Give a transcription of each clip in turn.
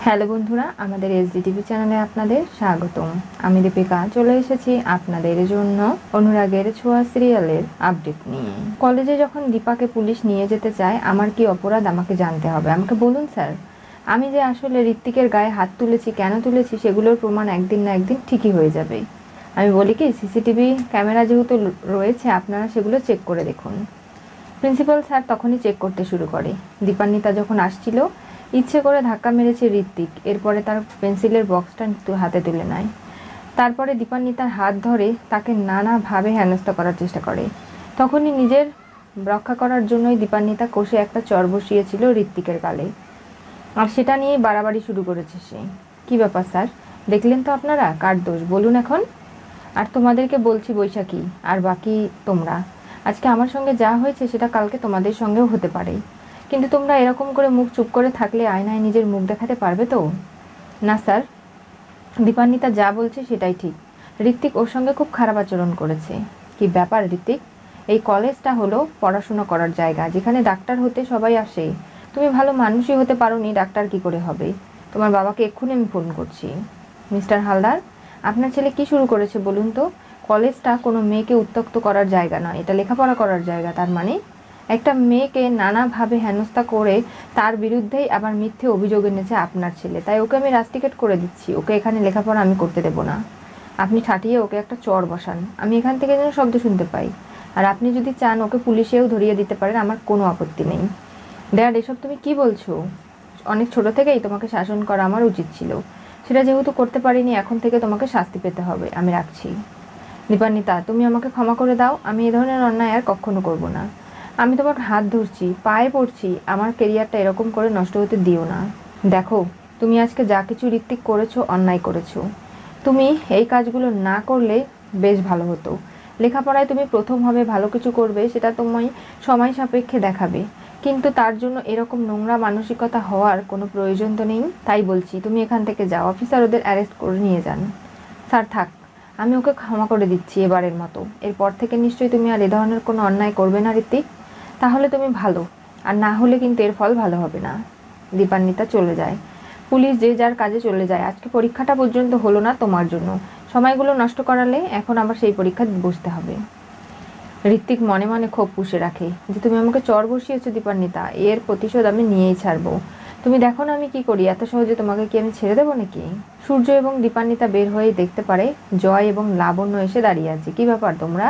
Hello বন্ধুরা, আমাদের SDTV চ্যানেলে আপনাদের স্বাগতম। আমি দীপিকা চলে এসেছি আপনাদের জন্য অনুরাগের ছোঁয়া সিরিয়ালের আপডেট নিয়ে। কলেজে যখন দীপাকে পুলিশ নিয়ে যেতে চায়, আমার কি অপরাধ আমাকে জানতে হবে। আমাকে বলুন স্যার, আমি যে আসলে ঋত্বিকের গায়ে হাত তুলেছি, কেন তুলেছি, সেগুলোর প্রমাণ একদিন না একদিন ঠিকই হয়ে যাবে। আমি বলি কি, সিসিটিভি ক্যামেরা যেহেতু রয়েছে, আপনারা সেগুলো চেক করে দেখুন। প্রিন্সিপাল স্যার তখনই চেক করতে শুরু করে। দীপান্বিতা যখন আসছিল, ইচ্ছে করে ধাক্কা মেরেছে ঋত্বিক। এরপরে তার পেন্সিলের বক্সটা হাতে তুলে নেয়। তারপরে দীপান্বিতার হাত ধরে তাকে নানাভাবে হেনস্থা করার চেষ্টা করে। তখনই নিজের রক্ষা করার জন্যই দীপান্বিতা কষে একটা চর বসিয়েছিল ঋত্বিকের গালে। আর সেটা নিয়েই বাড়াবাড়ি শুরু করেছে সে। কী ব্যাপার স্যার, দেখলেন তো আপনারা, কার দোষ বলুন এখন। আর তোমাদেরকে বলছি বৈশাখী আর বাকি তোমরা, আজকে আমার সঙ্গে যা হয়েছে সেটা কালকে তোমাদের সঙ্গেও হতে পারে। কিন্তু তোমরা এরকম করে মুখ চুপ করে থাকলে আয়নায় নিজের মুখ দেখাতে পারবে তো? না স্যার, দীপান্বিতা যা বলছে সেটাই ঠিক। ঋত্বিক ওর সঙ্গে খুব খারাপ আচরণ করেছে। কি ব্যাপার ঋত্বিক, এই কলেজটা হলো পড়াশোনা করার জায়গা, যেখানে ডাক্তার হতে সবাই আসে। তুমি ভালো মানুষই হতে পারোনি, ডাক্তার কি করে হবে? তোমার বাবাকে এক্ষুনি আমি ফোন করছি। মিস্টার হালদার, আপনার ছেলে কি শুরু করেছে বলুন তো? কলেজটা কোনো মেয়েকে উত্ত্যক্ত করার জায়গা নয়, এটা লেখাপড়া করার জায়গা। তার মানে একটা মেয়েকে নানাভাবে হেনস্থা করে তার বিরুদ্ধেই আবার মিথ্যে অভিযোগ এনেছে আপনার ছেলে। তাই ওকে আমি রাস্টিকেট করে দিচ্ছি। ওকে এখানে লেখাপড়া আমি করতে দেবো না। আপনি ঠাটিয়ে ওকে একটা চর বসান, আমি এখান থেকে যেন শব্দ শুনতে পাই। আর আপনি যদি চান ওকে পুলিশেও ধরিয়ে দিতে পারেন, আমার কোনো আপত্তি নেই। ড্যাড, এসব তুমি কি বলছো? অনেক ছোট থেকেই তোমাকে শাসন করা আমার উচিত ছিল। সেটা যেহেতু করতে পারিনি, এখন থেকে তোমাকে শাস্তি পেতে হবে। আমি রাখছি। দীপান্বিতা, তুমি আমাকে ক্ষমা করে দাও। আমি এ ধরনের অন্যায় আর কখনো করব না। আমি তোমার হাত ধরছি, পায়ে পড়ছি, আমার কেরিয়ারটা এরকম করে নষ্ট হতে দিও না। দেখো, তুমি আজকে যা কিছু ঋত্বিক করেছো, অন্যায় করেছো। তুমি এই কাজগুলো না করলে বেশ ভালো হতো। লেখাপড়ায় তুমি প্রথম হবে, ভালো কিছু করবে, সেটা তুমি সময় সাপেক্ষে দেখাবে। কিন্তু তার জন্য এরকম নোংরা মানসিকতা হওয়ার কোনো প্রয়োজন তো নেই। তাই বলছি, তুমি এখান থেকে যাও। অফিসার ওদের অ্যারেস্ট করে নিয়ে যান। স্যার থাক, আমি ওকে ক্ষমা করে দিচ্ছি এবারের মতো। এরপর থেকে নিশ্চয়ই তুমি আর এ ধরনের কোনো অন্যায় করবে না ঋত্বিক। তাহলে তুমি ভালো, আর না হলে কিন্তু এর ফল ভালো হবে না। দীপান্বিতা চলে যায়। পুলিশ যে যার কাজে চলে যায়। আজকে পরীক্ষাটা পর্যন্ত হলো না তোমার জন্য। সময়গুলো নষ্ট করালে এখন আবার সেই পরীক্ষা বসতে হবে। ঋত্বিক মনে মনে ক্ষোভ পুষে রাখে যে তুমি আমাকে চর বসিয়েছো দীপান্বিতা, এর প্রতিশোধ আমি নিয়েই ছাড়বো। তুমি দেখো না আমি কি করি, এত সহজে তোমাকে কি আমি ছেড়ে দেবো নাকি? সূর্য এবং দীপান্বিতা বের হয়ে দেখতে পারে জয় এবং লাবণ্য এসে দাঁড়িয়ে আছে। কি ব্যাপার তোমরা?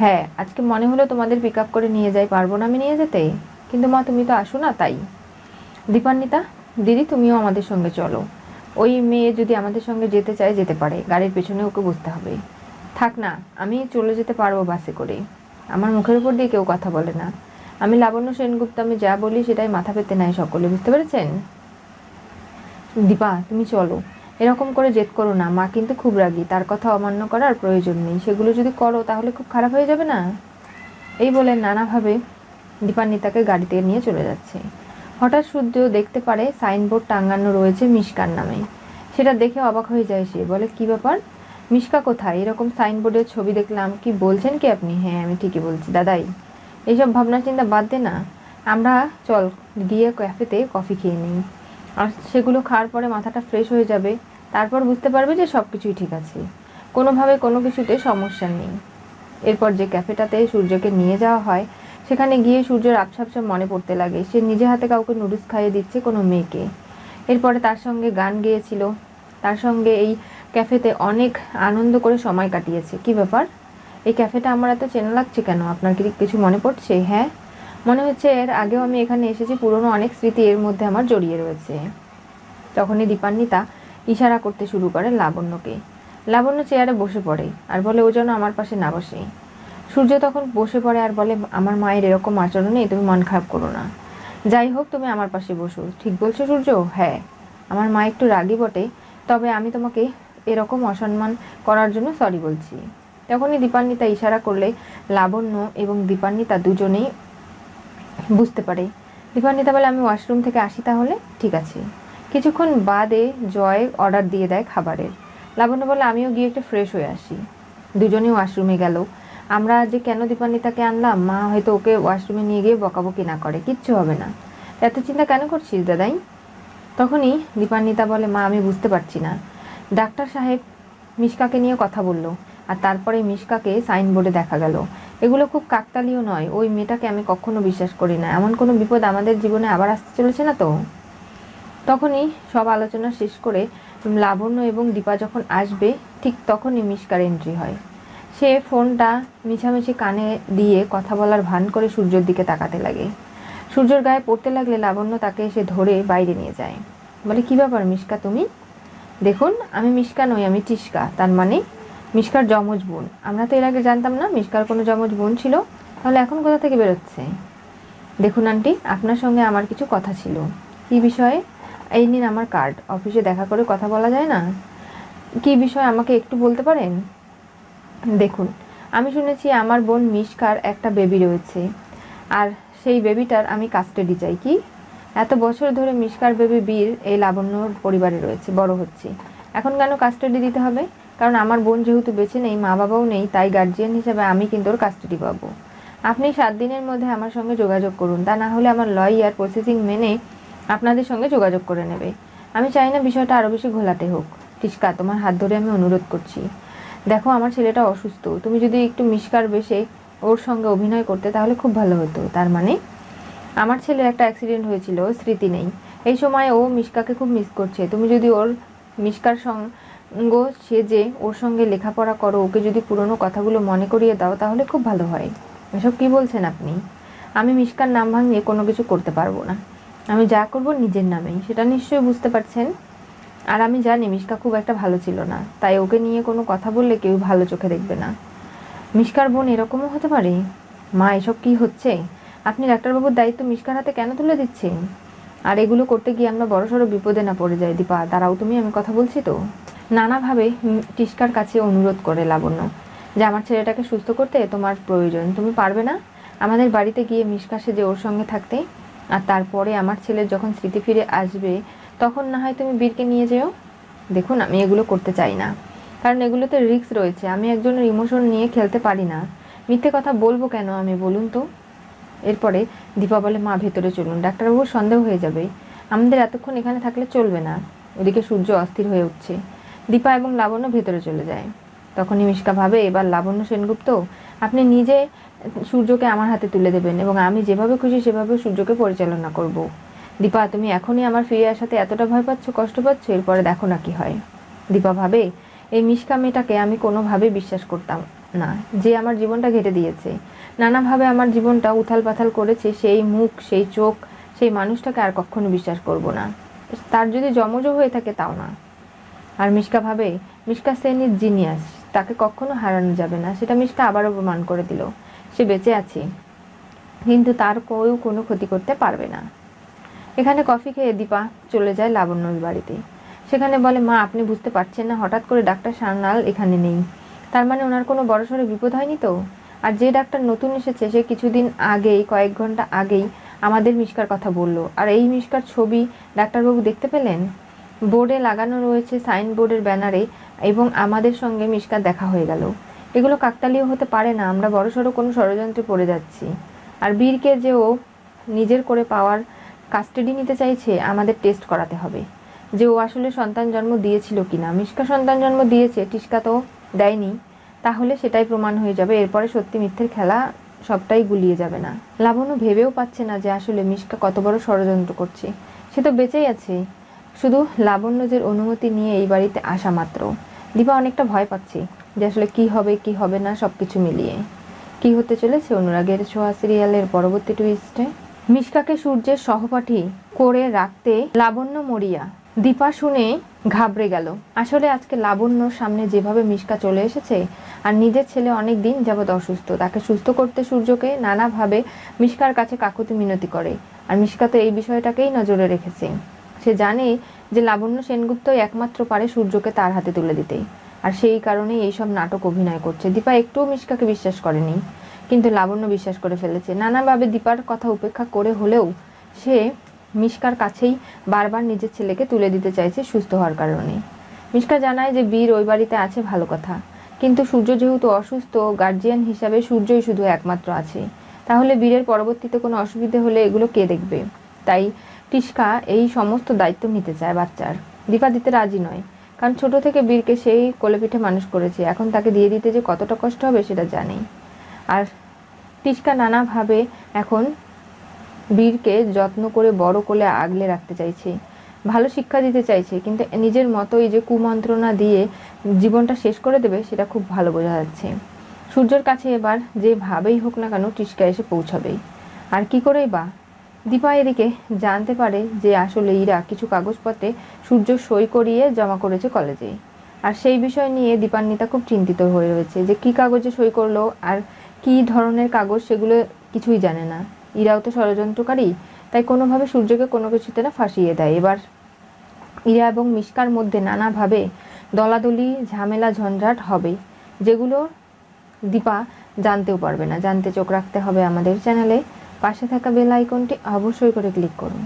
হ্যাঁ, আজকে মনে হলো তোমাদের পিক আপ করে নিয়ে যাই। পারবো না আমি নিয়ে যেতে? কিন্তু মা, তুমি তো আসো না তাই। দীপান্বিতা দিদি, তুমিও আমাদের সঙ্গে চলো। ওই মেয়ে যদি আমাদের সঙ্গে যেতে চায় যেতে পারে, গাড়ির পেছনে ওকে বসতে হবে। থাক না, আমি চলে যেতে পারবো বাসে করে। আমার মুখের উপর দিয়ে কেউ কথা বলে না। আমি লাবণ্য সেনগুপ্ত, আমি যা বলি সেটাই মাথা পেতে নেয় সকলে, বুঝতে পেরেছেন? দীপা, তুমি চলো। এরকম করে জেদ করো না, মা কিন্তু খুব রাগী। তার কথা অমান্য করার প্রয়োজন নেই। সেগুলো যদি করো তাহলে খুব খারাপ হয়ে যাবে না? এই বলে নানাভাবে দীপান্বিতাকে গাড়িতে নিয়ে চলে যাচ্ছে। হঠাৎ সূর্য দেখতে পারে সাইনবোর্ড টাঙানো রয়েছে মিশকার নামে। সেটা দেখে অবাক হয়ে যায় সে। বলে, কি ব্যাপার, মিশকা কোথায়? এরকম সাইনবোর্ডের ছবি দেখলাম। কি বলছেন কি আপনি? হ্যাঁ, আমি ঠিকই বলছি দাদাই। এইসব ভাবনা চিন্তা বাদ দে না, আমরা চল গিয়ে ক্যাফেতে কফি খেয়ে নিই। আর সেগুলো খাওয়ার পরে মাথাটা ফ্রেশ হয়ে যাবে। তারপর বুঝতে পারবে যে সব কিছুই ঠিক আছে, কোনোভাবে কোনো কিছুতে সমস্যা নেই। এরপর যে ক্যাফেটাতে সূর্যকে নিয়ে যাওয়া হয়, সেখানে গিয়ে সূর্যের আবছা মনে পড়তে লাগে সে নিজে হাতে কাউকে নুডলস খাইয়ে দিচ্ছে কোনো মেয়েকে। এরপরে তার সঙ্গে গান গেয়েছিল, তার সঙ্গে এই ক্যাফেতে অনেক আনন্দ করে সময় কাটিয়েছে। কি ব্যাপার, এই ক্যাফেটা আমার এত চেনা লাগছে কেন? আপনার কি কিছু মনে পড়ছে? হ্যাঁ, মনে হচ্ছে এর আগেও আমি এখানে এসেছি। পুরনো অনেক স্মৃতি এর মধ্যে আমার জড়িয়ে রয়েছে। তখনই দীপান্বিতা ইশারা করতে শুরু করে লাবণ্যকে। লাবণ্য চেয়ারে বসে পড়ে আর বলে, ও যেন আমার পাশে না বসে। সূর্য তখন বসে পড়ে আর বলে, আমার মায়ের এরকম আচরণে তুমি মন খারাপ করো না। যাই হোক, তুমি আমার পাশে বসো। ঠিক বলছো সূর্য? হ্যাঁ, আমার মা একটু রাগী বটে, তবে আমি তোমাকে এরকম অসম্মান করার জন্য সরি বলছি। তখনই দীপান্বিতা ইশারা করলে লাবণ্য এবং দীপান্বিতা দুজনেই বুঝতে পারে। দীপান্বিতা বলে, আমি ওয়াশরুম থেকে আসি তাহলে। ঠিক আছে। কিছুক্ষণ বাদে জয় অর্ডার দিয়ে দেয় খাবারের। লাবণ্য বলে, আমিও গিয়ে একটু ফ্রেশ হয়ে আসি। দুজনেই ওয়াশরুমে গেল। আমরা যে কেন দীপান্বিতাকে আনলাম, মা হয়তো ওকে ওয়াশরুমে নিয়ে গিয়ে বকাবকি না করে, কিচ্ছু হবে না। এত চিন্তা কেন করছিস দাদাই? তখনই দীপান্বিতা বলে, মা আমি বুঝতে পারছি না, ডাক্তার সাহেব মিশকাকে নিয়ে কথা বলল, আর তারপরে মিশকাকে সাইনবোর্ডে দেখা গেল। এগুলো খুব কাকতালীয় নয়, ওই মেয়েটাকে আমি কখনো বিশ্বাস করি না। এমন কোনো বিপদ আমাদের জীবনে আবার আসতে চলেছে না তো? তখনই সব আলোচনা শেষ করে লাবণ্য এবং দীপা যখন আসবে, ঠিক তখনই মিশকার এন্ট্রি হয়। সে ফোনটা মিছামিছি কানে দিয়ে কথা বলার ভান করে সূর্যের দিকে তাকাতে লাগে। সূর্যের গায়ে পড়তে লাগলে লাবণ্য তাকে এসে ধরে বাইরে নিয়ে যায়। বলে, কি ব্যাপার মিশকা তুমি? দেখুন, আমি মিশকা নই, আমি টিশকা, তার মানে মিশকার যমজ বোন। আমরা তো এর আগে জানতাম না মিশকার কোনো যমজ বোন ছিল, তাহলে এখন কোথা থেকে বেরোচ্ছে? দেখুন আন্টি, আপনার সঙ্গে আমার কিছু কথা ছিল। কি বিষয়ে? এই নিন আমার কার্ড, অফিসে দেখা করে কথা বলা যায় না? কি বিষয় আমাকে একটু বলতে পারেন? দেখুন, আমি শুনেছি আমার বোন মিশকার একটা বেবি রয়েছে, আর সেই বেবিটার আমি কাস্টাডি চাই। কি? এত বছর ধরে মিশকার বেবি বীর এই লাবণ্যর পরিবারে রয়েছে, বড় হচ্ছে, এখন কেন কাস্টাডি দিতে হবে? কারণ আমার বোন যেহেতু বেঁচে নেই, মা বাবাও নেই, তাই গার্জিয়ান হিসেবে আমি কিন্তু ওর কাস্টাডি পাবো। আপনি 7 দিনের মধ্যে আমার সঙ্গে যোগাযোগ করুন, তা না হলে আমার লয়ার প্রসেসিং মেনে আপনাদের সঙ্গে যোগাযোগ করে নেবে। আমি চাই না বিষয়টা আরও বেশি ঘোলাটে হোক। টিশকা, তোমার হাত ধরে আমি অনুরোধ করছি। দেখো, আমার ছেলেটা অসুস্থ, তুমি যদি একটু মিশকার বেশে ওর সঙ্গে অভিনয় করতে তাহলে খুব ভালো হতো। তার মানে আমার ছেলের একটা অ্যাক্সিডেন্ট হয়েছিল, স্মৃতি নেই, এই সময় ও মিশকাকে খুব মিস করছে। তুমি যদি ওর মিশকার সঙ্গ সেজে ওর সঙ্গে লেখাপড়া করো, ওকে যদি পুরনো কথাগুলো মনে করিয়ে দাও, তাহলে খুব ভালো হয়। এসব কি বলছেন আপনি? আমি মিশকার নাম ভাঙিয়ে কোনো কিছু করতে পারবো না। আমি যা করব নিজের নামেই, সেটা নিশ্চয়ই বুঝতে পারছেন। আর আমি জানি মিশকা খুব একটা ভালো ছিল না, তাই ওকে নিয়ে কোনো কথা বললে কেউ ভালো চোখে দেখবে না। মিশকার বোন এরকমও হতে পারে? মা, এসব কি হচ্ছে? আপনি ডাক্তারবাবুর দায়িত্ব মিশকার হাতে কেন তুলে দিচ্ছেন? আর এগুলো করতে গিয়ে আমরা বড়সড় বিপদে না পড়ে যাই। দীপা, দাঁড়াও তুমি, আমি কথা বলছি তো। নানাভাবে টিশকার কাছে অনুরোধ করে লাবণ্য যে আমার ছেলেটাকে সুস্থ করতে তোমার প্রয়োজন, তুমি পারবে না আমাদের বাড়িতে গিয়ে মিশকা সেজে ওর সঙ্গে থাকতে? আর তারপরে আমার ছেলের যখন স্মৃতি ফিরে আসবে, তখন না হয় তুমি বীরকে নিয়ে যেও। দেখুন, আমি এগুলো করতে চাই না, কারণ এগুলোতে রিস্ক রয়েছে। আমি একজনের ইমোশন নিয়ে খেলতে পারি না। মিথ্যে কথা বলবো কেন আমি, বলুন তো? এরপরে দীপা বলে, মা ভেতরে চলুন, ডাক্তারবাবুর সন্দেহ হয়ে যাবে, আমাদের এতক্ষণ এখানে থাকলে চলবে না। ওদিকে সূর্য অস্থির হয়ে উঠছে। দীপা এবং লাবণ্য ভেতরে চলে যায়। তখনই মিশকা ভাবে, এবার লাবণ্য সেনগুপ্ত আপনি নিজে সূর্যকে আমার হাতে তুলে দেবেন এবং আমি যেভাবে খুশি সেভাবে সূর্যকে পরিচালনা করব। দীপা, তুমি এখনই আমার ফিরে আসাতে এতটা ভয় পাচ্ছ, কষ্ট পাচ্ছ, এরপরে দেখো না কি হয়। দীপা ভাবে, এই মিশকা মেয়েটাকে আমি কোনোভাবেই বিশ্বাস করতাম না, যে আমার জীবনটা ঘেঁটে দিয়েছে, নানাভাবে আমার জীবনটা উথাল পাথাল করেছে, সেই মুখ, সেই চোখ, সেই মানুষটাকে আর কখনো বিশ্বাস করব না। তার যদি যমজও হয়ে থাকে তাও না। আর মিশকা ভাবে, মিশকা সেন ইজ জিনিয়াস, তাকে কখনো হারানো যাবে না। সেটা মিশকা আবারও প্রমাণ করে দিল। সে বেঁচে আছে, কিন্তু তার কেউ কোনো ক্ষতি করতে পারবে না। এখানে কফি খেয়ে দীপা চলে যায় লাবণ্যর বাড়িতে। সেখানে বলে, মা আপনি বুঝতে পারছেন না, হঠাৎ করে ডাক্তার সান্যাল এখানে নেই, তার মানে ওনার কোনো বড়সড় বিপদ হয়নি তো? আর যে ডাক্তার নতুন এসেছে সে কিছুদিন আগেই, কয়েক ঘন্টা আগেই আমাদের মিশকার কথা বলল। আর এই মিশকার ছবি ডাক্তারবাবু দেখতে পেলেন, বোর্ডে লাগানো রয়েছে, সাইনবোর্ডের ব্যানারে, এবং আমাদের সঙ্গে মিশকার দেখা হয়ে গেল। এগুলো কাকতালীয় হতে পারে না, আমরা বড়সড় কোনো ষড়যন্ত্রে পড়ে যাচ্ছি। আর বীরকে যে ও নিজের করে পাওয়ার কাস্টাডি নিতে চাইছে, আমাদের টেস্ট করাতে হবে যে ও আসলে সন্তান জন্ম দিয়েছিল কিনা। মিশকা সন্তান জন্ম দিয়েছে, টিশকা তো দেয়নি, তাহলে সেটাই প্রমাণ হয়ে যাবে। এরপরে সত্যি মিথ্যের খেলা সবটাই গুলিয়ে যাবে না। লাবণ্য ভেবেও পাচ্ছে না যে আসলে মিশকা কত বড় ষড়যন্ত্র করছে। সে তো বেঁচেই আছে, শুধু লাবণ্যদের অনুমতি নিয়ে এই বাড়িতে আসা মাত্র। দীপা অনেকটা ভয় পাচ্ছে যে আসলে কি হবে কি হবে না, সবকিছু মিলিয়ে কি হতে চলেছে অনুরাগের ছোঁয়া সিরিয়ালের পরবর্তী টুইস্টে। মিশকাকে সূর্যের সহপাঠী করে রাখতে লাবণ্য মরিয়া। দীপা শুনে ঘাবড়ে গেল। আসলে আজকে লাবণ্যর সামনে যেভাবে মিশকা চলে এসেছে, আর নিজের ছেলে অনেক দিন যাবৎ অসুস্থ, তাকে সুস্থ করতে সূর্যকে নানাভাবে মিশকার কাছে কাকুতি মিনতি করে। আর মিশকা তো এই বিষয়টাকেই নজরে রেখেছে। সে জানে যে লাবণ্য সেনগুপ্তই একমাত্র পারে সূর্যকে তার হাতে তুলে দিতে, আর সেই কারণেই এইসব নাটক অভিনয় করছে। দীপা একটুও মিশকাকে বিশ্বাস করেনি, কিন্তু লাবণ্য বিশ্বাস করে ফেলেছে। নানাভাবে দীপার কথা উপেক্ষা করে হলেও সে মিশকার কাছেই বারবার নিজের ছেলেকে তুলে দিতে চাইছে সুস্থ হওয়ার কারণে। মিশকা জানায় যে বীর ওই বাড়িতে আছে, ভালো কথা, কিন্তু সূর্য যেহেতু অসুস্থ, গার্জিয়ান হিসাবে সূর্যই শুধু একমাত্র আছে, তাহলে বীরের পরবর্তীতে কোনো অসুবিধে হলে এগুলো কে দেখবে? তাই টিস্কা এই সমস্ত দায়িত্ব নিতে চায় বাচ্চার। দীপা দিতে রাজি নয়, কারণ ছোট থেকে বীরকে সেই কোলেপিঠে মানুষ করেছে, এখন তাকে দিয়ে দিতে যে কতটা কষ্ট হবে সেটা জানে। আর টিস্কা নানাভাবে এখন বীরকে যত্ন করে বড় কোলে আগলে রাখতে চাইছে, ভালো শিক্ষা দিতে চাইছে, কিন্তু নিজের মতোই যে কুমন্ত্রণা দিয়ে জীবনটা শেষ করে দেবে সেটা খুব ভালো বোঝা যাচ্ছে। সূর্যের কাছে এবার যেভাবেই হোক না কেন টিস্কা এসে পৌঁছাবেই। আর কি করেই বা দীপা এদিকে জানতে পারে যে আসলে ইরা কিছু কাগজপত্রে সূর্য সই করিয়ে জমা করেছে কলেজে। আর সেই বিষয় নিয়ে দীপান্বিতা খুব চিন্তিত হয়ে রয়েছে যে কি কাগজে সই করলো আর কি ধরনের কাগজ, সেগুলো কিছুই জানে না। ইরাও তো ষড়যন্ত্রকারী, তাই কোনোভাবে সূর্যকে কোনো কিছুতে না ফাঁসিয়ে দেয়। এবার ইরা এবং মিশকার মধ্যে নানাভাবে দলাদলি ঝামেলা ঝঞ্ঝাট হবে, যেগুলো দীপা জানতেও পারবে না। জানতে চোখ রাখতে হবে আমাদের চ্যানেলে। পাশে থাকা বেল আইকনটি অবশ্যই করে ক্লিক করুন।